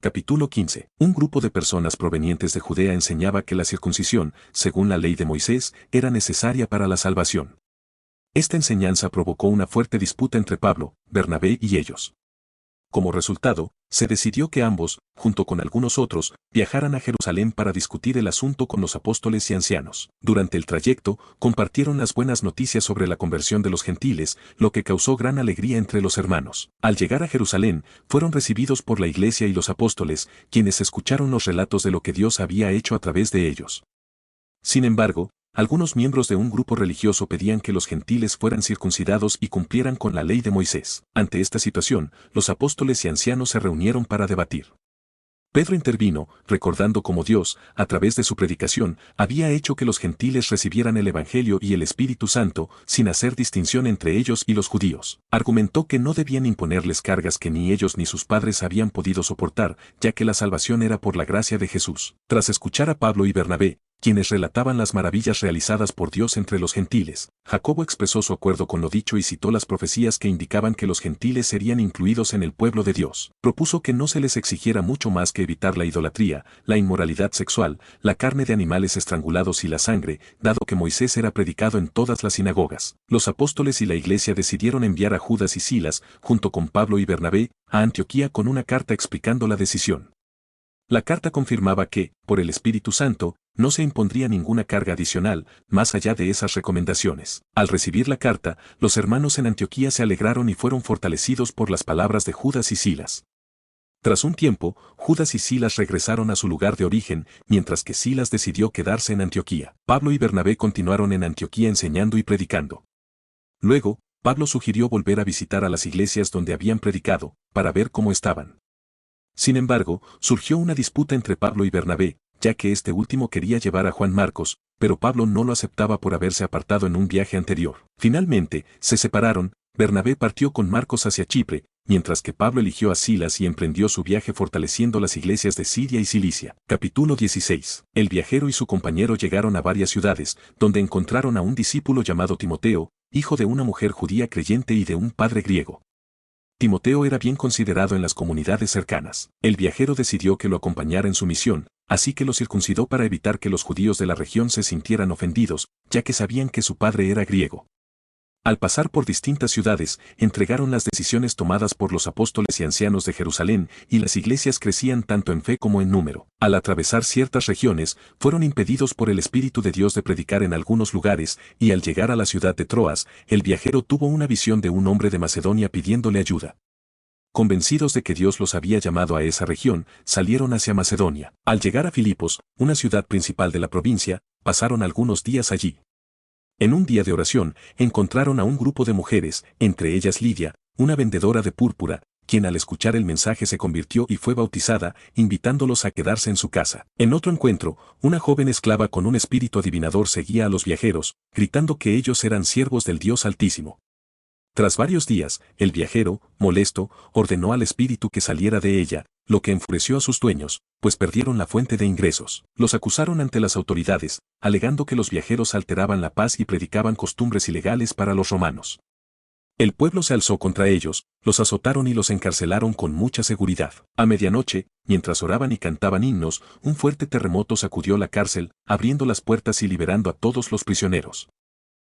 Capítulo 15. Un grupo de personas provenientes de Judea enseñaba que la circuncisión, según la ley de Moisés, era necesaria para la salvación. Esta enseñanza provocó una fuerte disputa entre Pablo, Bernabé y ellos. Como resultado, se decidió que ambos, junto con algunos otros, viajaran a Jerusalén para discutir el asunto con los apóstoles y ancianos. Durante el trayecto, compartieron las buenas noticias sobre la conversión de los gentiles, lo que causó gran alegría entre los hermanos. Al llegar a Jerusalén, fueron recibidos por la iglesia y los apóstoles, quienes escucharon los relatos de lo que Dios había hecho a través de ellos. Sin embargo, algunos miembros de un grupo religioso pedían que los gentiles fueran circuncidados y cumplieran con la ley de Moisés. Ante esta situación, los apóstoles y ancianos se reunieron para debatir. Pedro intervino, recordando cómo Dios, a través de su predicación, había hecho que los gentiles recibieran el Evangelio y el Espíritu Santo, sin hacer distinción entre ellos y los judíos. Argumentó que no debían imponerles cargas que ni ellos ni sus padres habían podido soportar, ya que la salvación era por la gracia de Jesús. Tras escuchar a Pablo y Bernabé, quienes relataban las maravillas realizadas por Dios entre los gentiles, Jacobo expresó su acuerdo con lo dicho y citó las profecías que indicaban que los gentiles serían incluidos en el pueblo de Dios. Propuso que no se les exigiera mucho más que evitar la idolatría, la inmoralidad sexual, la carne de animales estrangulados y la sangre, dado que Moisés era predicado en todas las sinagogas. Los apóstoles y la iglesia decidieron enviar a Judas y Silas, junto con Pablo y Bernabé, a Antioquía con una carta explicando la decisión. La carta confirmaba que, por el Espíritu Santo, no se impondría ninguna carga adicional, más allá de esas recomendaciones. Al recibir la carta, los hermanos en Antioquía se alegraron y fueron fortalecidos por las palabras de Judas y Silas. Tras un tiempo, Judas y Silas regresaron a su lugar de origen, mientras que Silas decidió quedarse en Antioquía. Pablo y Bernabé continuaron en Antioquía enseñando y predicando. Luego, Pablo sugirió volver a visitar a las iglesias donde habían predicado, para ver cómo estaban. Sin embargo, surgió una disputa entre Pablo y Bernabé, ya que este último quería llevar a Juan Marcos, pero Pablo no lo aceptaba por haberse apartado en un viaje anterior. Finalmente, se separaron, Bernabé partió con Marcos hacia Chipre, mientras que Pablo eligió a Silas y emprendió su viaje fortaleciendo las iglesias de Siria y Cilicia. Capítulo 16. El viajero y su compañero llegaron a varias ciudades, donde encontraron a un discípulo llamado Timoteo, hijo de una mujer judía creyente y de un padre griego. Timoteo era bien considerado en las comunidades cercanas. El viajero decidió que lo acompañara en su misión, así que lo circuncidó para evitar que los judíos de la región se sintieran ofendidos, ya que sabían que su padre era griego. Al pasar por distintas ciudades, entregaron las decisiones tomadas por los apóstoles y ancianos de Jerusalén, y las iglesias crecían tanto en fe como en número. Al atravesar ciertas regiones, fueron impedidos por el Espíritu de Dios de predicar en algunos lugares, y al llegar a la ciudad de Troas, el viajero tuvo una visión de un hombre de Macedonia pidiéndole ayuda. Convencidos de que Dios los había llamado a esa región, salieron hacia Macedonia. Al llegar a Filipos, una ciudad principal de la provincia, pasaron algunos días allí. En un día de oración, encontraron a un grupo de mujeres, entre ellas Lidia, una vendedora de púrpura, quien al escuchar el mensaje se convirtió y fue bautizada, invitándolos a quedarse en su casa. En otro encuentro, una joven esclava con un espíritu adivinador seguía a los viajeros, gritando que ellos eran siervos del Dios Altísimo. Tras varios días, el viajero, molesto, ordenó al espíritu que saliera de ella, lo que enfureció a sus dueños, pues perdieron la fuente de ingresos. Los acusaron ante las autoridades, alegando que los viajeros alteraban la paz y predicaban costumbres ilegales para los romanos. El pueblo se alzó contra ellos, los azotaron y los encarcelaron con mucha seguridad. A medianoche, mientras oraban y cantaban himnos, un fuerte terremoto sacudió la cárcel, abriendo las puertas y liberando a todos los prisioneros.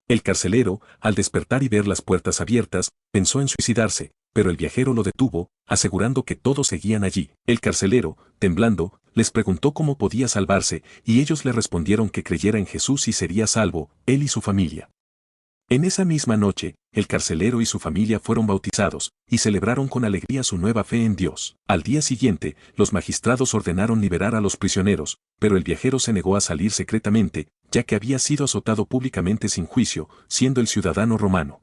El carcelero, al despertar y ver las puertas abiertas, pensó en suicidarse, pero el viajero lo detuvo, asegurando que todos seguían allí. El carcelero, temblando, les preguntó cómo podía salvarse, y ellos le respondieron que creyera en Jesús y sería salvo, él y su familia. En esa misma noche, el carcelero y su familia fueron bautizados, y celebraron con alegría su nueva fe en Dios. Al día siguiente, los magistrados ordenaron liberar a los prisioneros, pero el viajero se negó a salir secretamente, ya que había sido azotado públicamente sin juicio, siendo el ciudadano romano.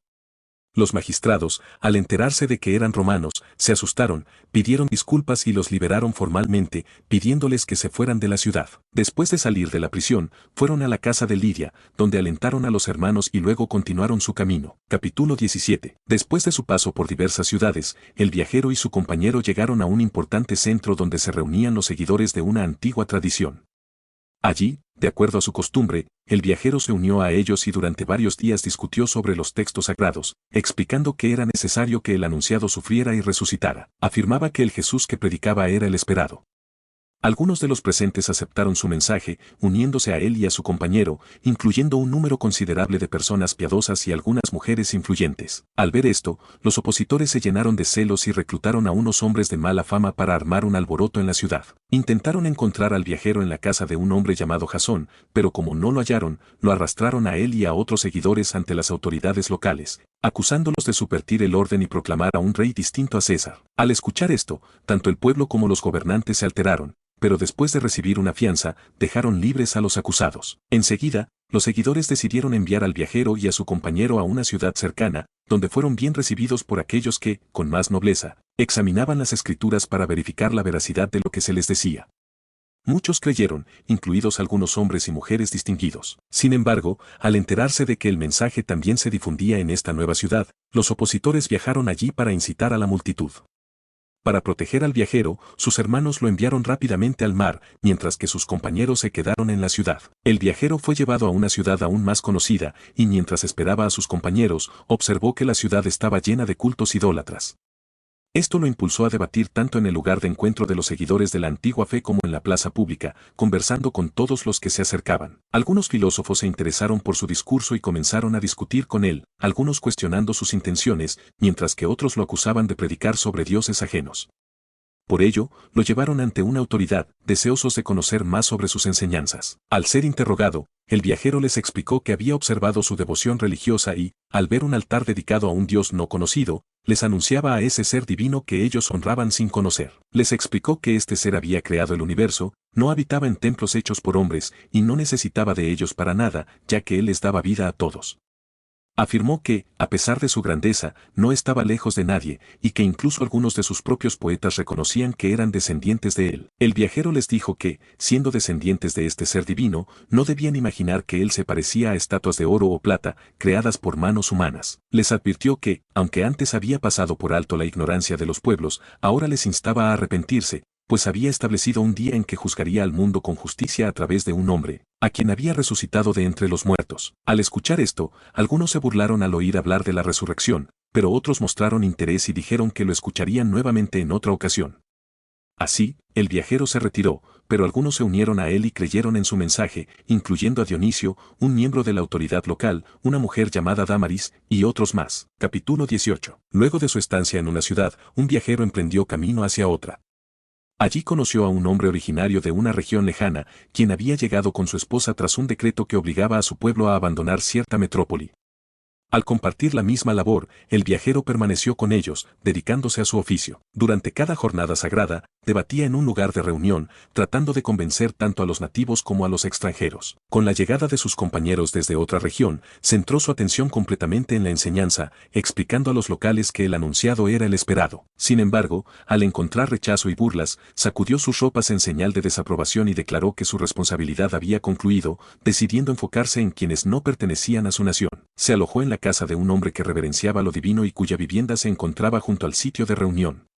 Los magistrados, al enterarse de que eran romanos, se asustaron, pidieron disculpas y los liberaron formalmente, pidiéndoles que se fueran de la ciudad. Después de salir de la prisión, fueron a la casa de Lidia, donde alentaron a los hermanos y luego continuaron su camino. Capítulo 17. Después de su paso por diversas ciudades, el viajero y su compañero llegaron a un importante centro donde se reunían los seguidores de una antigua tradición. Allí, de acuerdo a su costumbre, el viajero se unió a ellos y durante varios días discutió sobre los textos sagrados, explicando que era necesario que el anunciado sufriera y resucitara. Afirmaba que el Jesús que predicaba era el esperado. Algunos de los presentes aceptaron su mensaje, uniéndose a él y a su compañero, incluyendo un número considerable de personas piadosas y algunas mujeres influyentes. Al ver esto, los opositores se llenaron de celos y reclutaron a unos hombres de mala fama para armar un alboroto en la ciudad. Intentaron encontrar al viajero en la casa de un hombre llamado Jasón, pero como no lo hallaron, lo arrastraron a él y a otros seguidores ante las autoridades locales, acusándolos de subvertir el orden y proclamar a un rey distinto a César. Al escuchar esto, tanto el pueblo como los gobernantes se alteraron, pero después de recibir una fianza, dejaron libres a los acusados. Enseguida, los seguidores decidieron enviar al viajero y a su compañero a una ciudad cercana, donde fueron bien recibidos por aquellos que, con más nobleza, examinaban las escrituras para verificar la veracidad de lo que se les decía. Muchos creyeron, incluidos algunos hombres y mujeres distinguidos. Sin embargo, al enterarse de que el mensaje también se difundía en esta nueva ciudad, los opositores viajaron allí para incitar a la multitud. Para proteger al viajero, sus hermanos lo enviaron rápidamente al mar, mientras que sus compañeros se quedaron en la ciudad. El viajero fue llevado a una ciudad aún más conocida, y mientras esperaba a sus compañeros, observó que la ciudad estaba llena de cultos idólatras. Esto lo impulsó a debatir tanto en el lugar de encuentro de los seguidores de la antigua fe como en la plaza pública, conversando con todos los que se acercaban. Algunos filósofos se interesaron por su discurso y comenzaron a discutir con él, algunos cuestionando sus intenciones, mientras que otros lo acusaban de predicar sobre dioses ajenos. Por ello, lo llevaron ante una autoridad, deseosos de conocer más sobre sus enseñanzas. Al ser interrogado, el viajero les explicó que había observado su devoción religiosa y, al ver un altar dedicado a un dios no conocido, les anunciaba a ese ser divino que ellos honraban sin conocer. Les explicó que este ser había creado el universo, no habitaba en templos hechos por hombres y no necesitaba de ellos para nada, ya que él les daba vida a todos. Afirmó que, a pesar de su grandeza, no estaba lejos de nadie, y que incluso algunos de sus propios poetas reconocían que eran descendientes de él. El viajero les dijo que, siendo descendientes de este ser divino, no debían imaginar que él se parecía a estatuas de oro o plata, creadas por manos humanas. Les advirtió que, aunque antes había pasado por alto la ignorancia de los pueblos, ahora les instaba a arrepentirse, pues había establecido un día en que juzgaría al mundo con justicia a través de un hombre, a quien había resucitado de entre los muertos. Al escuchar esto, algunos se burlaron al oír hablar de la resurrección, pero otros mostraron interés y dijeron que lo escucharían nuevamente en otra ocasión. Así, el viajero se retiró, pero algunos se unieron a él y creyeron en su mensaje, incluyendo a Dionisio, un miembro de la autoridad local, una mujer llamada Dámaris, y otros más. Capítulo 18. Luego de su estancia en una ciudad, un viajero emprendió camino hacia otra. Allí conoció a un hombre originario de una región lejana, quien había llegado con su esposa tras un decreto que obligaba a su pueblo a abandonar cierta metrópoli. Al compartir la misma labor, el viajero permaneció con ellos, dedicándose a su oficio. Durante cada jornada sagrada, debatía en un lugar de reunión, tratando de convencer tanto a los nativos como a los extranjeros. Con la llegada de sus compañeros desde otra región, centró su atención completamente en la enseñanza, explicando a los locales que el anunciado era el esperado. Sin embargo, al encontrar rechazo y burlas, sacudió sus ropas en señal de desaprobación y declaró que su responsabilidad había concluido, decidiendo enfocarse en quienes no pertenecían a su nación. Se alojó en la casa de un hombre que reverenciaba lo divino y cuya vivienda se encontraba junto al sitio de reunión.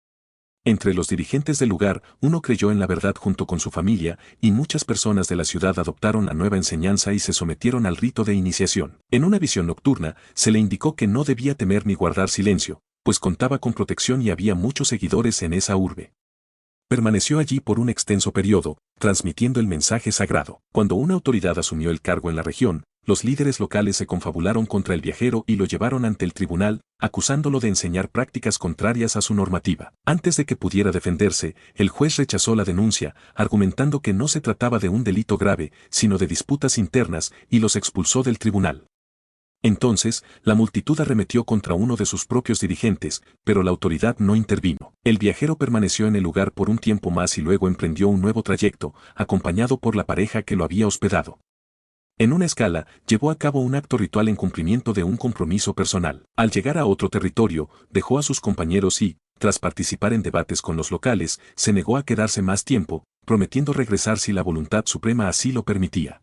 Entre los dirigentes del lugar, uno creyó en la verdad junto con su familia, y muchas personas de la ciudad adoptaron la nueva enseñanza y se sometieron al rito de iniciación. En una visión nocturna, se le indicó que no debía temer ni guardar silencio, pues contaba con protección y había muchos seguidores en esa urbe. Permaneció allí por un extenso periodo, transmitiendo el mensaje sagrado. Cuando una autoridad asumió el cargo en la región, los líderes locales se confabularon contra el viajero y lo llevaron ante el tribunal, acusándolo de enseñar prácticas contrarias a su normativa. Antes de que pudiera defenderse, el juez rechazó la denuncia, argumentando que no se trataba de un delito grave, sino de disputas internas, y los expulsó del tribunal. Entonces, la multitud arremetió contra uno de sus propios dirigentes, pero la autoridad no intervino. El viajero permaneció en el lugar por un tiempo más y luego emprendió un nuevo trayecto, acompañado por la pareja que lo había hospedado. En una escala, llevó a cabo un acto ritual en cumplimiento de un compromiso personal. Al llegar a otro territorio, dejó a sus compañeros y, tras participar en debates con los locales, se negó a quedarse más tiempo, prometiendo regresar si la voluntad suprema así lo permitía.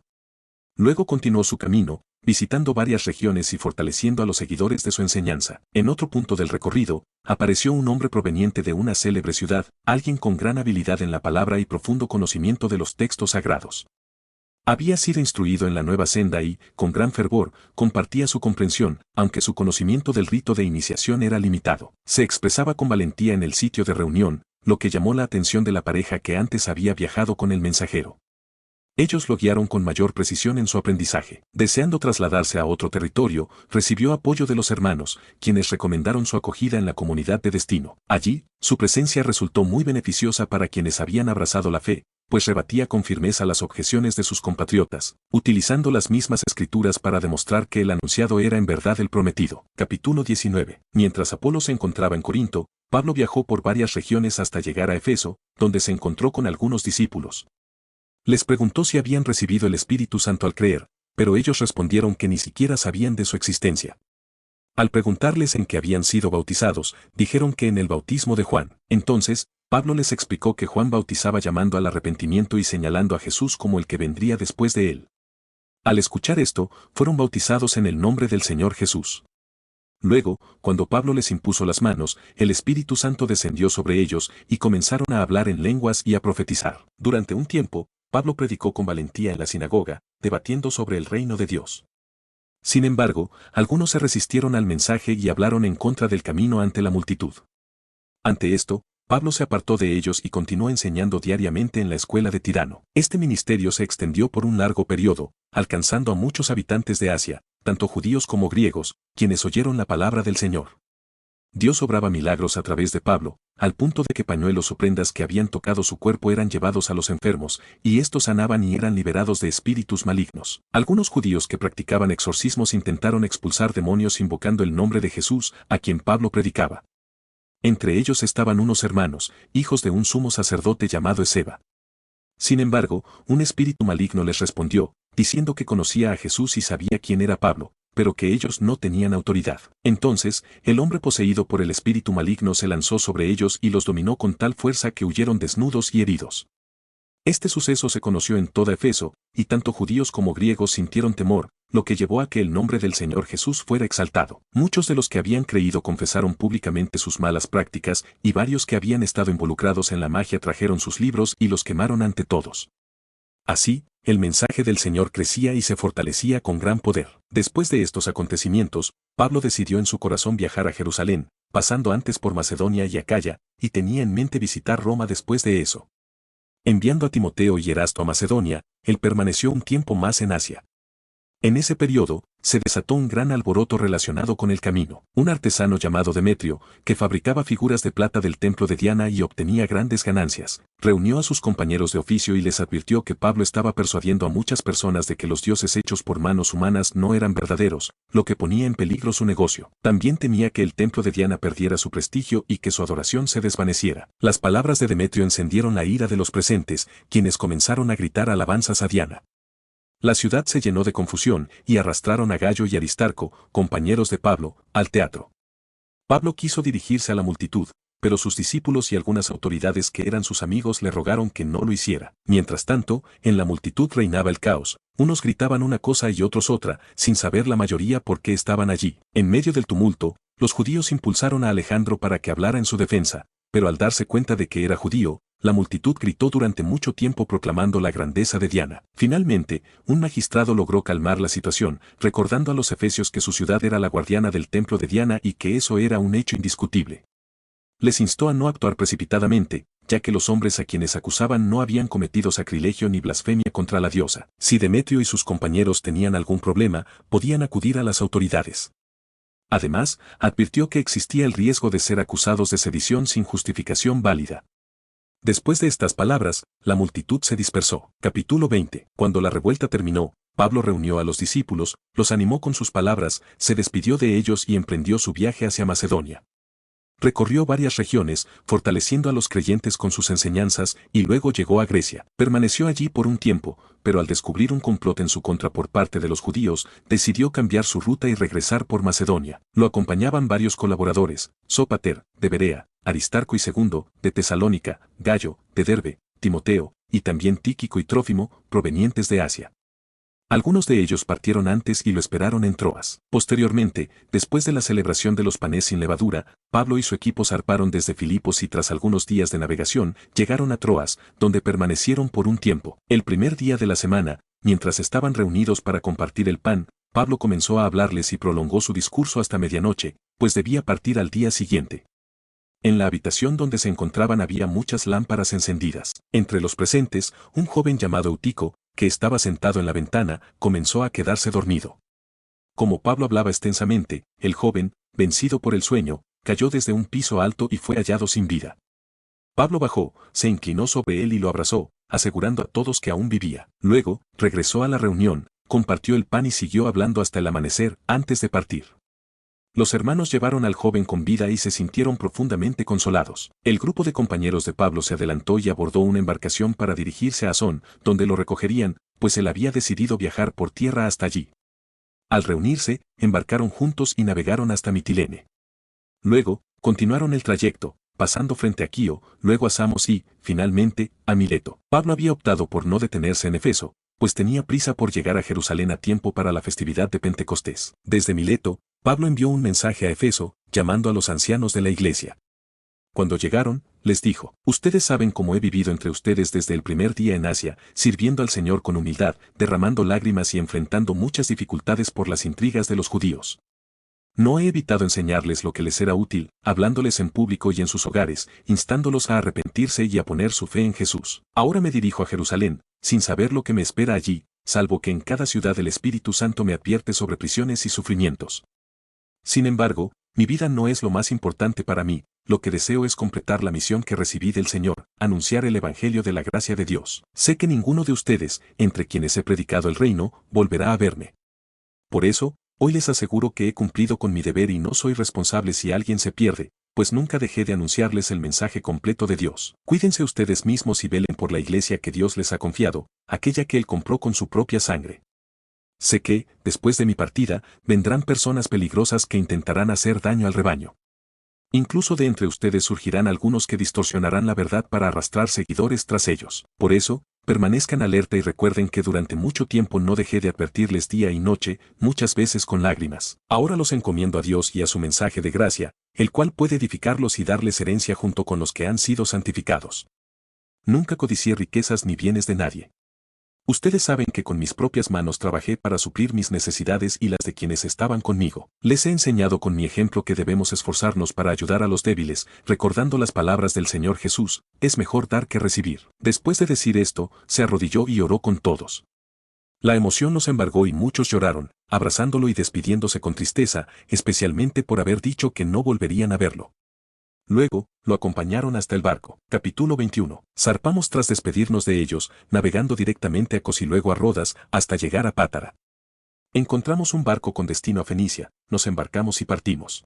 Luego continuó su camino, visitando varias regiones y fortaleciendo a los seguidores de su enseñanza. En otro punto del recorrido, apareció un hombre proveniente de una célebre ciudad, alguien con gran habilidad en la palabra y profundo conocimiento de los textos sagrados. Había sido instruido en la nueva senda y, con gran fervor, compartía su comprensión, aunque su conocimiento del rito de iniciación era limitado. Se expresaba con valentía en el sitio de reunión, lo que llamó la atención de la pareja que antes había viajado con el mensajero. Ellos lo guiaron con mayor precisión en su aprendizaje. Deseando trasladarse a otro territorio, recibió apoyo de los hermanos, quienes recomendaron su acogida en la comunidad de destino. Allí, su presencia resultó muy beneficiosa para quienes habían abrazado la fe, pues rebatía con firmeza las objeciones de sus compatriotas, utilizando las mismas escrituras para demostrar que el anunciado era en verdad el prometido. Capítulo 19. Mientras Apolo se encontraba en Corinto, Pablo viajó por varias regiones hasta llegar a Efeso, donde se encontró con algunos discípulos. Les preguntó si habían recibido el Espíritu Santo al creer, pero ellos respondieron que ni siquiera sabían de su existencia. Al preguntarles en qué habían sido bautizados, dijeron que en el bautismo de Juan. Entonces, Pablo les explicó que Juan bautizaba llamando al arrepentimiento y señalando a Jesús como el que vendría después de él. Al escuchar esto, fueron bautizados en el nombre del Señor Jesús. Luego, cuando Pablo les impuso las manos, el Espíritu Santo descendió sobre ellos y comenzaron a hablar en lenguas y a profetizar. Durante un tiempo, Pablo predicó con valentía en la sinagoga, debatiendo sobre el reino de Dios. Sin embargo, algunos se resistieron al mensaje y hablaron en contra del camino ante la multitud. Ante esto, Pablo se apartó de ellos y continuó enseñando diariamente en la escuela de Tirano. Este ministerio se extendió por un largo periodo, alcanzando a muchos habitantes de Asia, tanto judíos como griegos, quienes oyeron la palabra del Señor. Dios obraba milagros a través de Pablo, al punto de que pañuelos o prendas que habían tocado su cuerpo eran llevados a los enfermos, y estos sanaban y eran liberados de espíritus malignos. Algunos judíos que practicaban exorcismos intentaron expulsar demonios invocando el nombre de Jesús, a quien Pablo predicaba. Entre ellos estaban unos hermanos, hijos de un sumo sacerdote llamado Esceva. Sin embargo, un espíritu maligno les respondió, diciendo que conocía a Jesús y sabía quién era Pablo, pero que ellos no tenían autoridad. Entonces, el hombre poseído por el espíritu maligno se lanzó sobre ellos y los dominó con tal fuerza que huyeron desnudos y heridos. Este suceso se conoció en toda Efeso, y tanto judíos como griegos sintieron temor, lo que llevó a que el nombre del Señor Jesús fuera exaltado. Muchos de los que habían creído confesaron públicamente sus malas prácticas, y varios que habían estado involucrados en la magia trajeron sus libros y los quemaron ante todos. Así, el mensaje del Señor crecía y se fortalecía con gran poder. Después de estos acontecimientos, Pablo decidió en su corazón viajar a Jerusalén, pasando antes por Macedonia y Acaya, y tenía en mente visitar Roma después de eso. Enviando a Timoteo y Erasto a Macedonia, él permaneció un tiempo más en Asia. En ese periodo, se desató un gran alboroto relacionado con el camino. Un artesano llamado Demetrio, que fabricaba figuras de plata del templo de Diana y obtenía grandes ganancias, reunió a sus compañeros de oficio y les advirtió que Pablo estaba persuadiendo a muchas personas de que los dioses hechos por manos humanas no eran verdaderos, lo que ponía en peligro su negocio. También temía que el templo de Diana perdiera su prestigio y que su adoración se desvaneciera. Las palabras de Demetrio encendieron la ira de los presentes, quienes comenzaron a gritar alabanzas a Diana. La ciudad se llenó de confusión y arrastraron a Gayo y Aristarco, compañeros de Pablo, al teatro. Pablo quiso dirigirse a la multitud, pero sus discípulos y algunas autoridades que eran sus amigos le rogaron que no lo hiciera. Mientras tanto, en la multitud reinaba el caos. Unos gritaban una cosa y otros otra, sin saber la mayoría por qué estaban allí. En medio del tumulto, los judíos impulsaron a Alejandro para que hablara en su defensa, pero al darse cuenta de que era judío, la multitud gritó durante mucho tiempo proclamando la grandeza de Diana. Finalmente, un magistrado logró calmar la situación, recordando a los efesios que su ciudad era la guardiana del templo de Diana y que eso era un hecho indiscutible. Les instó a no actuar precipitadamente, ya que los hombres a quienes acusaban no habían cometido sacrilegio ni blasfemia contra la diosa. Si Demetrio y sus compañeros tenían algún problema, podían acudir a las autoridades. Además, advirtió que existía el riesgo de ser acusados de sedición sin justificación válida. Después de estas palabras, la multitud se dispersó. Capítulo 20. Cuando la revuelta terminó, Pablo reunió a los discípulos, los animó con sus palabras, se despidió de ellos y emprendió su viaje hacia Macedonia. Recorrió varias regiones, fortaleciendo a los creyentes con sus enseñanzas, y luego llegó a Grecia. Permaneció allí por un tiempo, pero al descubrir un complot en su contra por parte de los judíos, decidió cambiar su ruta y regresar por Macedonia. Lo acompañaban varios colaboradores: Sópater, de Berea, Aristarco y Segundo, de Tesalónica, Gayo, de Derbe, Timoteo, y también Tíquico y Trófimo, provenientes de Asia. Algunos de ellos partieron antes y lo esperaron en Troas. Posteriormente, después de la celebración de los panes sin levadura, Pablo y su equipo zarparon desde Filipos y tras algunos días de navegación, llegaron a Troas, donde permanecieron por un tiempo. El primer día de la semana, mientras estaban reunidos para compartir el pan, Pablo comenzó a hablarles y prolongó su discurso hasta medianoche, pues debía partir al día siguiente. En la habitación donde se encontraban había muchas lámparas encendidas. Entre los presentes, un joven llamado Eutico, que estaba sentado en la ventana, comenzó a quedarse dormido. Como Pablo hablaba extensamente, el joven, vencido por el sueño, cayó desde un piso alto y fue hallado sin vida. Pablo bajó, se inclinó sobre él y lo abrazó, asegurando a todos que aún vivía. Luego, regresó a la reunión, compartió el pan y siguió hablando hasta el amanecer, antes de partir. Los hermanos llevaron al joven con vida y se sintieron profundamente consolados. El grupo de compañeros de Pablo se adelantó y abordó una embarcación para dirigirse a Asón, donde lo recogerían, pues él había decidido viajar por tierra hasta allí. Al reunirse, embarcaron juntos y navegaron hasta Mitilene. Luego, continuaron el trayecto, pasando frente a Quío, luego a Samos y, finalmente, a Mileto. Pablo había optado por no detenerse en Efeso, pues tenía prisa por llegar a Jerusalén a tiempo para la festividad de Pentecostés. Desde Mileto, Pablo envió un mensaje a Efeso, llamando a los ancianos de la iglesia. Cuando llegaron, les dijo: ustedes saben cómo he vivido entre ustedes desde el primer día en Asia, sirviendo al Señor con humildad, derramando lágrimas y enfrentando muchas dificultades por las intrigas de los judíos. No he evitado enseñarles lo que les era útil, hablándoles en público y en sus hogares, instándolos a arrepentirse y a poner su fe en Jesús. Ahora me dirijo a Jerusalén, sin saber lo que me espera allí, salvo que en cada ciudad el Espíritu Santo me advierte sobre prisiones y sufrimientos. Sin embargo, mi vida no es lo más importante para mí, lo que deseo es completar la misión que recibí del Señor, anunciar el Evangelio de la gracia de Dios. Sé que ninguno de ustedes, entre quienes he predicado el reino, volverá a verme. Por eso, hoy les aseguro que he cumplido con mi deber y no soy responsable si alguien se pierde, pues nunca dejé de anunciarles el mensaje completo de Dios. Cuídense ustedes mismos y velen por la iglesia que Dios les ha confiado, aquella que Él compró con su propia sangre. Sé que, después de mi partida, vendrán personas peligrosas que intentarán hacer daño al rebaño. Incluso de entre ustedes surgirán algunos que distorsionarán la verdad para arrastrar seguidores tras ellos. Por eso, permanezcan alerta y recuerden que durante mucho tiempo no dejé de advertirles día y noche, muchas veces con lágrimas. Ahora los encomiendo a Dios y a su mensaje de gracia, el cual puede edificarlos y darles herencia junto con los que han sido santificados. Nunca codicié riquezas ni bienes de nadie. Ustedes saben que con mis propias manos trabajé para suplir mis necesidades y las de quienes estaban conmigo. Les he enseñado con mi ejemplo que debemos esforzarnos para ayudar a los débiles, recordando las palabras del Señor Jesús: es mejor dar que recibir. Después de decir esto, se arrodilló y oró con todos. La emoción los embargó y muchos lloraron, abrazándolo y despidiéndose con tristeza, especialmente por haber dicho que no volverían a verlo. Luego, lo acompañaron hasta el barco. Capítulo 21. Zarpamos tras despedirnos de ellos, navegando directamente a Cos y luego a Rodas, hasta llegar a Pátara. Encontramos un barco con destino a Fenicia, nos embarcamos y partimos.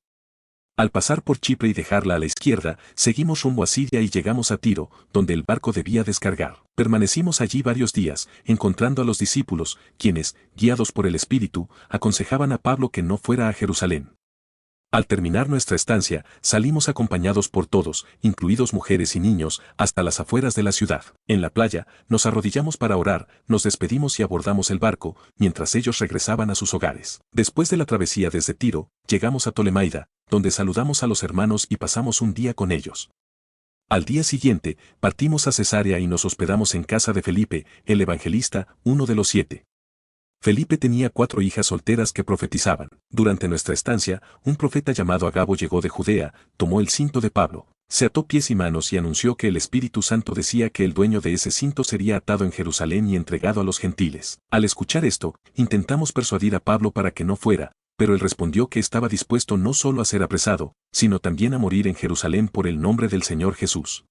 Al pasar por Chipre y dejarla a la izquierda, seguimos rumbo a Siria y llegamos a Tiro, donde el barco debía descargar. Permanecimos allí varios días, encontrando a los discípulos, quienes, guiados por el Espíritu, aconsejaban a Pablo que no fuera a Jerusalén. Al terminar nuestra estancia, salimos acompañados por todos, incluidos mujeres y niños, hasta las afueras de la ciudad. En la playa, nos arrodillamos para orar, nos despedimos y abordamos el barco, mientras ellos regresaban a sus hogares. Después de la travesía desde Tiro, llegamos a Tolemaida, donde saludamos a los hermanos y pasamos un día con ellos. Al día siguiente, partimos a Cesarea y nos hospedamos en casa de Felipe, el evangelista, uno de los 7. Felipe tenía 4 hijas solteras que profetizaban. Durante nuestra estancia, un profeta llamado Agabo llegó de Judea, tomó el cinto de Pablo, se ató pies y manos y anunció que el Espíritu Santo decía que el dueño de ese cinto sería atado en Jerusalén y entregado a los gentiles. Al escuchar esto, intentamos persuadir a Pablo para que no fuera, pero él respondió que estaba dispuesto no solo a ser apresado, sino también a morir en Jerusalén por el nombre del Señor Jesús.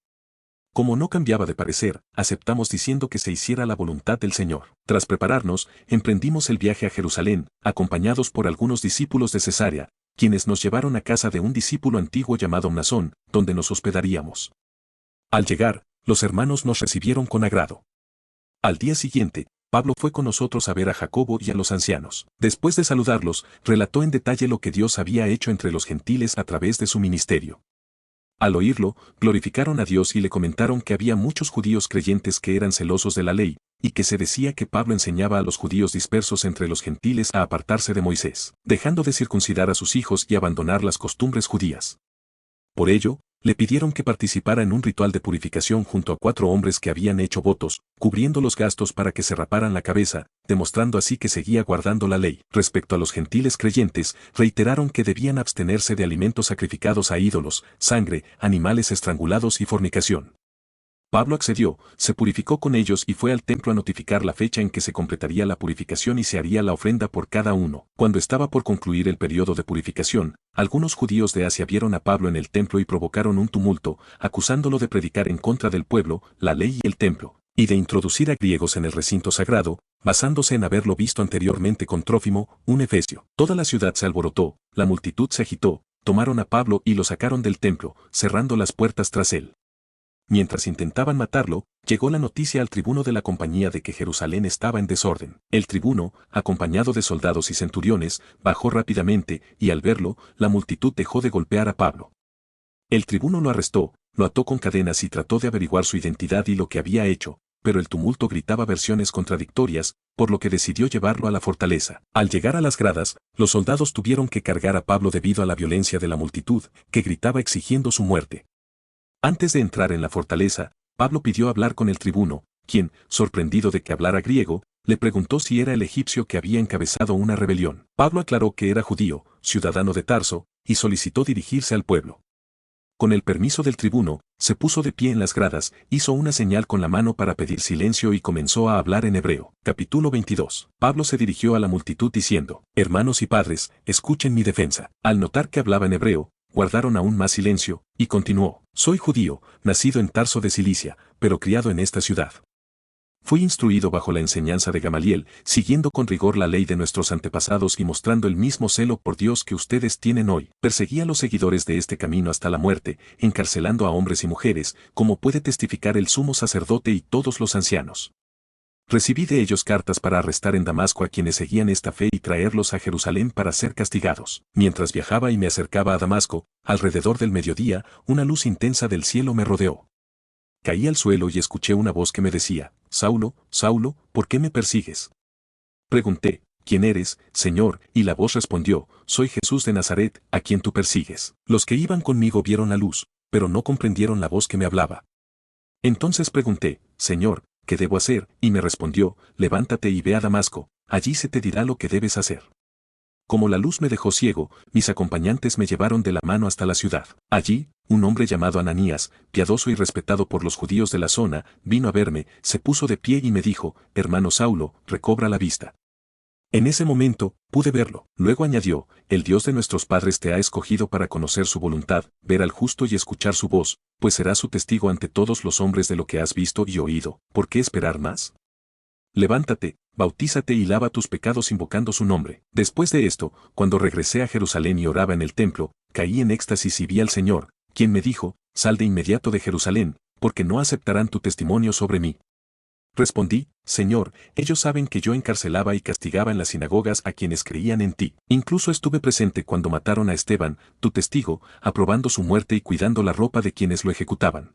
Como no cambiaba de parecer, aceptamos diciendo que se hiciera la voluntad del Señor. Tras prepararnos, emprendimos el viaje a Jerusalén, acompañados por algunos discípulos de Cesarea, quienes nos llevaron a casa de un discípulo antiguo llamado Mnasón, donde nos hospedaríamos. Al llegar, los hermanos nos recibieron con agrado. Al día siguiente, Pablo fue con nosotros a ver a Jacobo y a los ancianos. Después de saludarlos, relató en detalle lo que Dios había hecho entre los gentiles a través de su ministerio. Al oírlo, glorificaron a Dios y le comentaron que había muchos judíos creyentes que eran celosos de la ley, y que se decía que Pablo enseñaba a los judíos dispersos entre los gentiles a apartarse de Moisés, dejando de circuncidar a sus hijos y abandonar las costumbres judías. Por ello, Le pidieron que participara en un ritual de purificación junto a 4 hombres que habían hecho votos, cubriendo los gastos para que se raparan la cabeza, demostrando así que seguía guardando la ley. Respecto a los gentiles creyentes, reiteraron que debían abstenerse de alimentos sacrificados a ídolos, sangre, animales estrangulados y fornicación. Pablo accedió, se purificó con ellos y fue al templo a notificar la fecha en que se completaría la purificación y se haría la ofrenda por cada uno. Cuando estaba por concluir el periodo de purificación, algunos judíos de Asia vieron a Pablo en el templo y provocaron un tumulto, acusándolo de predicar en contra del pueblo, la ley y el templo, y de introducir a griegos en el recinto sagrado, basándose en haberlo visto anteriormente con Trófimo, un efesio. Toda la ciudad se alborotó, la multitud se agitó, tomaron a Pablo y lo sacaron del templo, cerrando las puertas tras él. Mientras intentaban matarlo, llegó la noticia al tribuno de la compañía de que Jerusalén estaba en desorden. El tribuno, acompañado de soldados y centuriones, bajó rápidamente, y al verlo, la multitud dejó de golpear a Pablo. El tribuno lo arrestó, lo ató con cadenas y trató de averiguar su identidad y lo que había hecho, pero el tumulto gritaba versiones contradictorias, por lo que decidió llevarlo a la fortaleza. Al llegar a las gradas, los soldados tuvieron que cargar a Pablo debido a la violencia de la multitud, que gritaba exigiendo su muerte. Antes de entrar en la fortaleza, Pablo pidió hablar con el tribuno, quien, sorprendido de que hablara griego, le preguntó si era el egipcio que había encabezado una rebelión. Pablo aclaró que era judío, ciudadano de Tarso, y solicitó dirigirse al pueblo. Con el permiso del tribuno, se puso de pie en las gradas, hizo una señal con la mano para pedir silencio y comenzó a hablar en hebreo. Capítulo 22. Pablo se dirigió a la multitud diciendo: Hermanos y padres, escuchen mi defensa. Al notar que hablaba en hebreo, guardaron aún más silencio, y continuó: Soy judío, nacido en Tarso de Cilicia, pero criado en esta ciudad. Fui instruido bajo la enseñanza de Gamaliel, siguiendo con rigor la ley de nuestros antepasados y mostrando el mismo celo por Dios que ustedes tienen hoy. Perseguí a los seguidores de este camino hasta la muerte, encarcelando a hombres y mujeres, como puede testificar el sumo sacerdote y todos los ancianos. Recibí de ellos cartas para arrestar en Damasco a quienes seguían esta fe y traerlos a Jerusalén para ser castigados. Mientras viajaba y me acercaba a Damasco, alrededor del mediodía, una luz intensa del cielo me rodeó. Caí al suelo y escuché una voz que me decía: Saulo, Saulo, ¿por qué me persigues? Pregunté: ¿Quién eres, Señor? Y la voz respondió: Soy Jesús de Nazaret, a quien tú persigues. Los que iban conmigo vieron la luz, pero no comprendieron la voz que me hablaba. Entonces pregunté: Señor, ¿qué debo hacer? Y me respondió: Levántate y ve a Damasco, allí se te dirá lo que debes hacer. Como la luz me dejó ciego, mis acompañantes me llevaron de la mano hasta la ciudad. Allí, un hombre llamado Ananías, piadoso y respetado por los judíos de la zona, vino a verme, se puso de pie y me dijo: Hermano Saulo, recobra la vista. En ese momento, pude verlo. Luego añadió: El Dios de nuestros padres te ha escogido para conocer su voluntad, ver al justo y escuchar su voz, pues serás su testigo ante todos los hombres de lo que has visto y oído. ¿Por qué esperar más? Levántate, bautízate y lava tus pecados invocando su nombre. Después de esto, cuando regresé a Jerusalén y oraba en el templo, caí en éxtasis y vi al Señor, quien me dijo: Sal de inmediato de Jerusalén, porque no aceptarán tu testimonio sobre mí. Respondí: Señor, ellos saben que yo encarcelaba y castigaba en las sinagogas a quienes creían en ti. Incluso estuve presente cuando mataron a Esteban, tu testigo, aprobando su muerte y cuidando la ropa de quienes lo ejecutaban.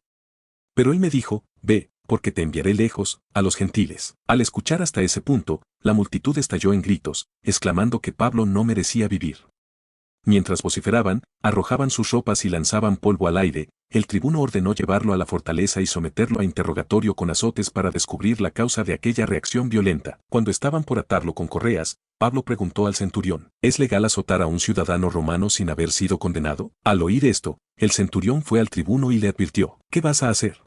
Pero él me dijo: Ve, porque te enviaré lejos, a los gentiles. Al escuchar hasta ese punto, la multitud estalló en gritos, exclamando que Pablo no merecía vivir. Mientras vociferaban, arrojaban sus ropas y lanzaban polvo al aire. El tribuno ordenó llevarlo a la fortaleza y someterlo a interrogatorio con azotes para descubrir la causa de aquella reacción violenta. Cuando estaban por atarlo con correas, Pablo preguntó al centurión: ¿Es legal azotar a un ciudadano romano sin haber sido condenado? Al oír esto, el centurión fue al tribuno y le advirtió: ¿Qué vas a hacer?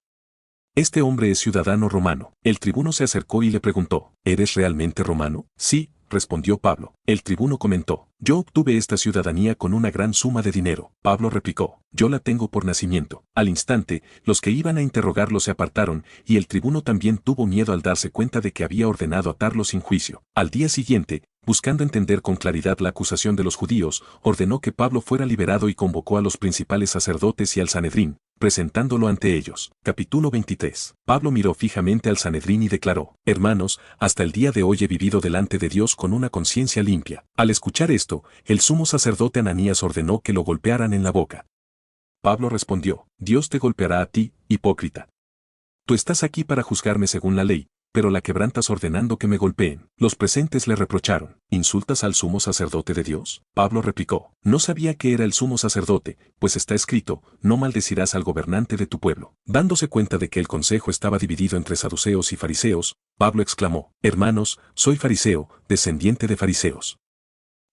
Este hombre es ciudadano romano. El tribuno se acercó y le preguntó: ¿Eres realmente romano? Sí, respondió Pablo. El tribuno comentó: Yo obtuve esta ciudadanía con una gran suma de dinero. Pablo replicó: Yo la tengo por nacimiento. Al instante, los que iban a interrogarlo se apartaron, y el tribuno también tuvo miedo al darse cuenta de que había ordenado atarlo sin juicio. Al día siguiente, buscando entender con claridad la acusación de los judíos, ordenó que Pablo fuera liberado y convocó a los principales sacerdotes y al Sanedrín, presentándolo ante ellos. Capítulo 23. Pablo miró fijamente al Sanedrín y declaró: Hermanos, hasta el día de hoy he vivido delante de Dios con una conciencia limpia. Al escuchar esto, el sumo sacerdote Ananías ordenó que lo golpearan en la boca. Pablo respondió: Dios te golpeará a ti, hipócrita. Tú estás aquí para juzgarme según la ley, pero la quebrantas ordenando que me golpeen. Los presentes le reprocharon, ¿insultas al sumo sacerdote de Dios? Pablo replicó, no sabía que era el sumo sacerdote, pues está escrito, no maldecirás al gobernante de tu pueblo. Dándose cuenta de que el consejo estaba dividido entre saduceos y fariseos, Pablo exclamó, hermanos, soy fariseo, descendiente de fariseos.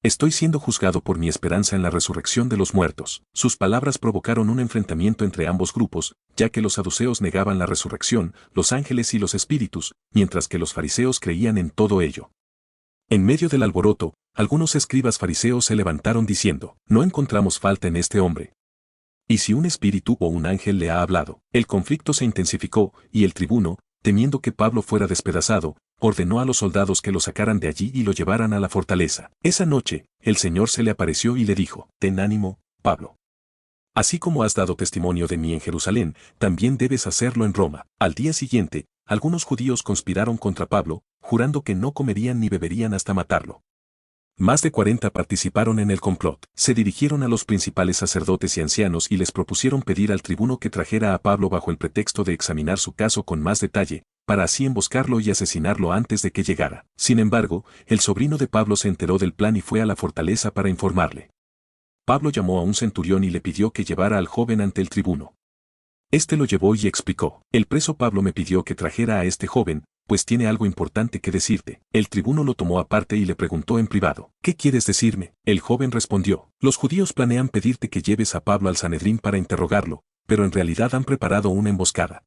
Estoy siendo juzgado por mi esperanza en la resurrección de los muertos. Sus palabras provocaron un enfrentamiento entre ambos grupos, ya que los saduceos negaban la resurrección, los ángeles y los espíritus, mientras que los fariseos creían en todo ello. En medio del alboroto, algunos escribas fariseos se levantaron diciendo, no encontramos falta en este hombre. Y si un espíritu o un ángel le ha hablado, el conflicto se intensificó, y el tribuno, temiendo que Pablo fuera despedazado, ordenó a los soldados que lo sacaran de allí y lo llevaran a la fortaleza. Esa noche, el Señor se le apareció y le dijo, ten ánimo, Pablo. Así como has dado testimonio de mí en Jerusalén, también debes hacerlo en Roma. Al día siguiente, algunos judíos conspiraron contra Pablo, jurando que no comerían ni beberían hasta matarlo. Más de 40 participaron en el complot. Se dirigieron a los principales sacerdotes y ancianos y les propusieron pedir al tribuno que trajera a Pablo bajo el pretexto de examinar su caso con más detalle, para así emboscarlo y asesinarlo antes de que llegara. Sin embargo, el sobrino de Pablo se enteró del plan y fue a la fortaleza para informarle. Pablo llamó a un centurión y le pidió que llevara al joven ante el tribuno. Este lo llevó y explicó, el preso Pablo me pidió que trajera a este joven, pues tiene algo importante que decirte. El tribuno lo tomó aparte y le preguntó en privado, ¿qué quieres decirme? El joven respondió, los judíos planean pedirte que lleves a Pablo al Sanedrín para interrogarlo, pero en realidad han preparado una emboscada.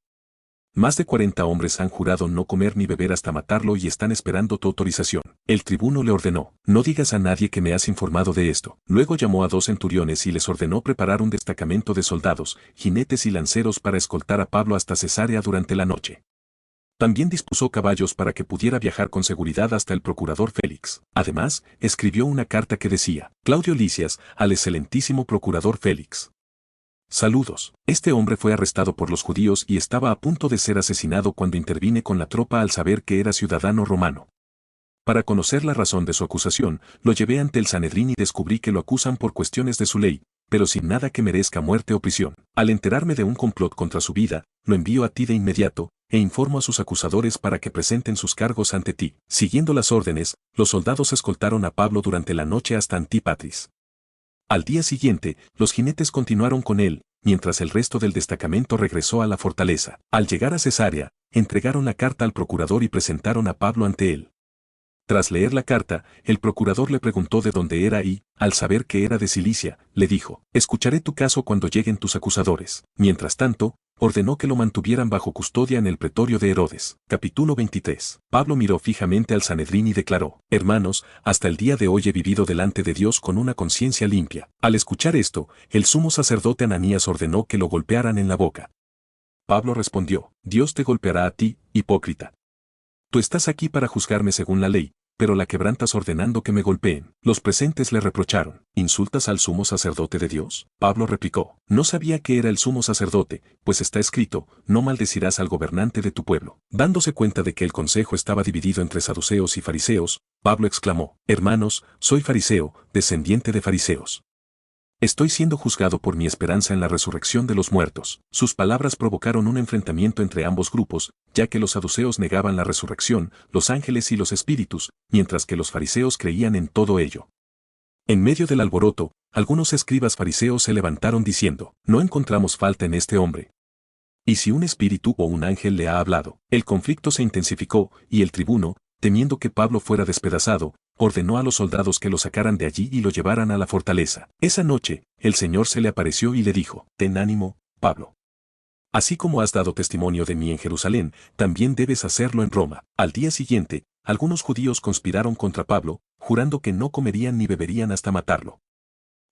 Más de 40 hombres han jurado no comer ni beber hasta matarlo y están esperando tu autorización. El tribuno le ordenó, no digas a nadie que me has informado de esto. Luego llamó a 2 centuriones y les ordenó preparar un destacamento de soldados, jinetes y lanceros para escoltar a Pablo hasta Cesarea durante la noche. También dispuso caballos para que pudiera viajar con seguridad hasta el procurador Félix. Además, escribió una carta que decía, Claudio Lisias, al excelentísimo procurador Félix. Saludos. Este hombre fue arrestado por los judíos y estaba a punto de ser asesinado cuando intervine con la tropa al saber que era ciudadano romano. Para conocer la razón de su acusación, lo llevé ante el Sanedrín y descubrí que lo acusan por cuestiones de su ley, pero sin nada que merezca muerte o prisión. Al enterarme de un complot contra su vida, lo envío a ti de inmediato, e informo a sus acusadores para que presenten sus cargos ante ti. Siguiendo las órdenes, los soldados escoltaron a Pablo durante la noche hasta Antípatris. Al día siguiente, los jinetes continuaron con él, mientras el resto del destacamento regresó a la fortaleza. Al llegar a Cesarea, entregaron la carta al procurador y presentaron a Pablo ante él. Tras leer la carta, el procurador le preguntó de dónde era y, al saber que era de Cilicia, le dijo, escucharé tu caso cuando lleguen tus acusadores. Mientras tanto, ordenó que lo mantuvieran bajo custodia en el pretorio de Herodes. Capítulo 23. Pablo miró fijamente al Sanedrín y declaró, hermanos, hasta el día de hoy he vivido delante de Dios con una conciencia limpia. Al escuchar esto, el sumo sacerdote Ananías ordenó que lo golpearan en la boca. Pablo respondió, Dios te golpeará a ti, hipócrita. Tú estás aquí para juzgarme según la ley, pero la quebrantas ordenando que me golpeen. Los presentes le reprocharon, ¿insultas al sumo sacerdote de Dios? Pablo replicó, no sabía que era el sumo sacerdote, pues está escrito, no maldecirás al gobernante de tu pueblo. Dándose cuenta de que el consejo estaba dividido entre saduceos y fariseos, Pablo exclamó, hermanos, soy fariseo, descendiente de fariseos. Estoy siendo juzgado por mi esperanza en la resurrección de los muertos. Sus palabras provocaron un enfrentamiento entre ambos grupos, ya que los saduceos negaban la resurrección, los ángeles y los espíritus, mientras que los fariseos creían en todo ello. En medio del alboroto, algunos escribas fariseos se levantaron diciendo, no encontramos falta en este hombre. Y si un espíritu o un ángel le ha hablado, el conflicto se intensificó, y el tribuno, temiendo que Pablo fuera despedazado, ordenó a los soldados que lo sacaran de allí y lo llevaran a la fortaleza. Esa noche, el Señor se le apareció y le dijo, ten ánimo, Pablo. Así como has dado testimonio de mí en Jerusalén, también debes hacerlo en Roma. Al día siguiente, algunos judíos conspiraron contra Pablo, jurando que no comerían ni beberían hasta matarlo.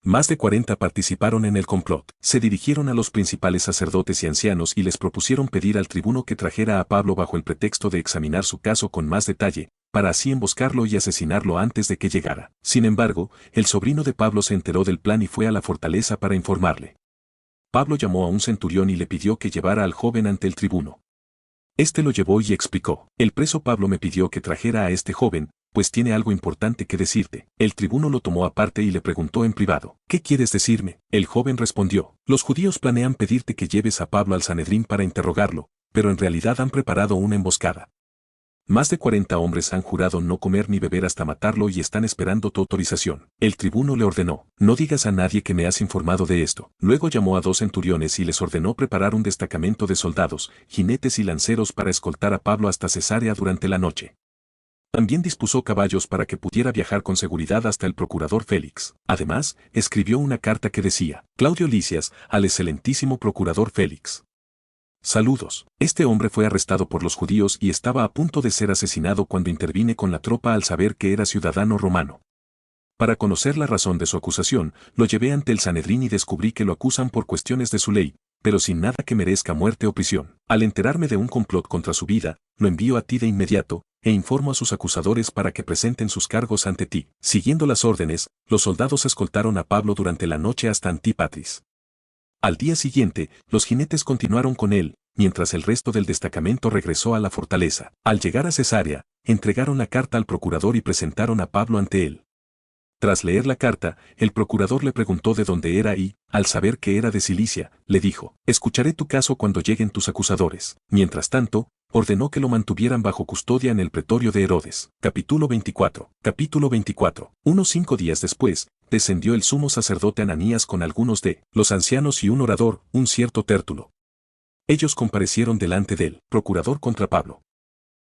Más de 40 participaron en el complot. Se dirigieron a los principales sacerdotes y ancianos y les propusieron pedir al tribuno que trajera a Pablo bajo el pretexto de examinar su caso con más detalle, para así emboscarlo y asesinarlo antes de que llegara. Sin embargo, el sobrino de Pablo se enteró del plan y fue a la fortaleza para informarle. Pablo llamó a un centurión y le pidió que llevara al joven ante el tribuno. Este lo llevó y explicó, el preso Pablo me pidió que trajera a este joven, pues tiene algo importante que decirte. El tribuno lo tomó aparte y le preguntó en privado, ¿qué quieres decirme? El joven respondió, los judíos planean pedirte que lleves a Pablo al Sanedrín para interrogarlo, pero en realidad han preparado una emboscada. Más de 40 hombres han jurado no comer ni beber hasta matarlo y están esperando tu autorización. El tribuno le ordenó, no digas a nadie que me has informado de esto. Luego llamó a 2 centuriones y les ordenó preparar un destacamento de soldados, jinetes y lanceros para escoltar a Pablo hasta Cesarea durante la noche. También dispuso caballos para que pudiera viajar con seguridad hasta el procurador Félix. Además, escribió una carta que decía, Claudio Lisias, al excelentísimo procurador Félix. Saludos. Este hombre fue arrestado por los judíos y estaba a punto de ser asesinado cuando intervine con la tropa al saber que era ciudadano romano. Para conocer la razón de su acusación, lo llevé ante el Sanedrín y descubrí que lo acusan por cuestiones de su ley, pero sin nada que merezca muerte o prisión. Al enterarme de un complot contra su vida, lo envío a ti de inmediato, e informo a sus acusadores para que presenten sus cargos ante ti. Siguiendo las órdenes, los soldados escoltaron a Pablo durante la noche hasta Antípatris. Al día siguiente, los jinetes continuaron con él, mientras el resto del destacamento regresó a la fortaleza. Al llegar a Cesarea, entregaron la carta al procurador y presentaron a Pablo ante él. Tras leer la carta, el procurador le preguntó de dónde era y, al saber que era de Cilicia, le dijo, escucharé tu caso cuando lleguen tus acusadores. Mientras tanto, ordenó que lo mantuvieran bajo custodia en el pretorio de Herodes. Capítulo 24. Capítulo 24. Unos 5 días después, descendió el sumo sacerdote Ananías con algunos de los ancianos y un orador, un cierto Tértulo. Ellos comparecieron delante del procurador contra Pablo.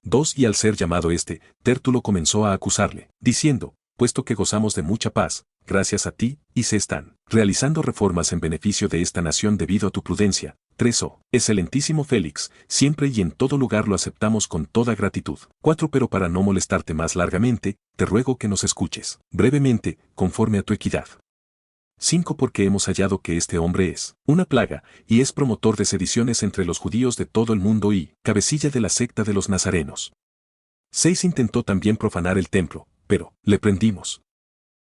2 Y al ser llamado Tértulo comenzó a acusarle, diciendo, puesto que gozamos de mucha paz, gracias a ti, y se están realizando reformas en beneficio de esta nación debido a tu prudencia. 3 excelentísimo Félix, siempre y en todo lugar lo aceptamos con toda gratitud. 4 Pero para no molestarte más largamente, te ruego que nos escuches, brevemente, conforme a tu equidad. 5 Porque hemos hallado que este hombre es una plaga, y es promotor de sediciones entre los judíos de todo el mundo y cabecilla de la secta de los nazarenos. 6 Intentó también profanar el templo, pero le prendimos.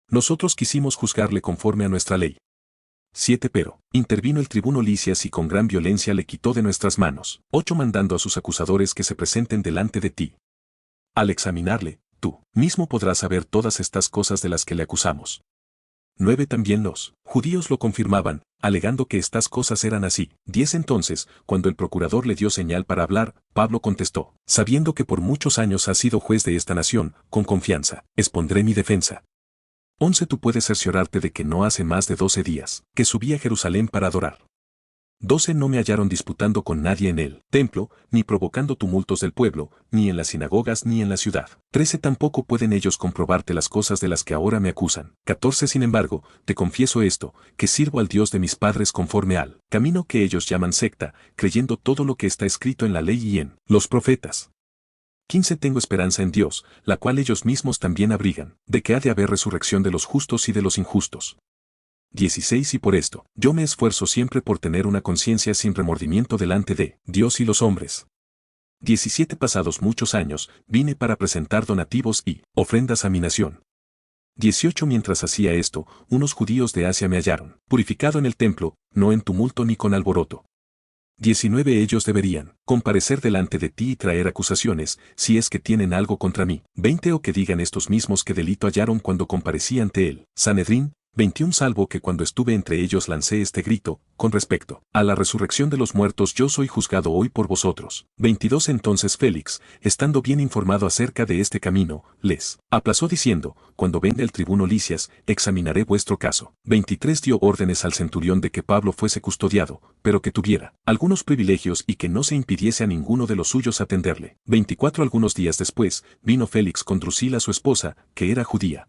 Nosotros quisimos juzgarle conforme a nuestra ley. 7 Pero intervino el tribuno Lisias y con gran violencia le quitó de nuestras manos. 8 Mandando a sus acusadores que se presenten delante de ti. Al examinarle, tú mismo podrás saber todas estas cosas de las que le acusamos. 9 También los judíos lo confirmaban, alegando que estas cosas eran así. 10 Entonces, cuando el procurador le dio señal para hablar, Pablo contestó, sabiendo que por muchos años has sido juez de esta nación, con confianza, expondré mi defensa. 11 Tú puedes cerciorarte de que no hace más de 12 días que subí a Jerusalén para adorar. 12 No me hallaron disputando con nadie en el templo, ni provocando tumultos del pueblo, ni en las sinagogas ni en la ciudad. 13 Tampoco pueden ellos comprobarte las cosas de las que ahora me acusan. 14 Sin embargo, te confieso esto, que sirvo al Dios de mis padres conforme al camino que ellos llaman secta, creyendo todo lo que está escrito en la ley y en los profetas. 15 Tengo esperanza en Dios, la cual ellos mismos también abrigan, de que ha de haber resurrección de los justos y de los injustos. 16 Y por esto, yo me esfuerzo siempre por tener una conciencia sin remordimiento delante de Dios y los hombres. 17 Pasados muchos años, vine para presentar donativos y ofrendas a mi nación. 18 Mientras hacía esto, unos judíos de Asia me hallaron, purificado en el templo, no en tumulto ni con alboroto. 19 Ellos deberían comparecer delante de ti y traer acusaciones, si es que tienen algo contra mí. 20 O que digan estos mismos qué delito hallaron cuando comparecí ante el Sanedrín. 21 Salvo que cuando estuve entre ellos lancé este grito, con respecto a la resurrección de los muertos yo soy juzgado hoy por vosotros. 22 Entonces Félix, estando bien informado acerca de este camino, les aplazó diciendo, cuando venga el tribuno Lisias, examinaré vuestro caso. 23 Dio órdenes al centurión de que Pablo fuese custodiado, pero que tuviera algunos privilegios y que no se impidiese a ninguno de los suyos atenderle. 24 Algunos días después, vino Félix con Drusila su esposa, que era judía.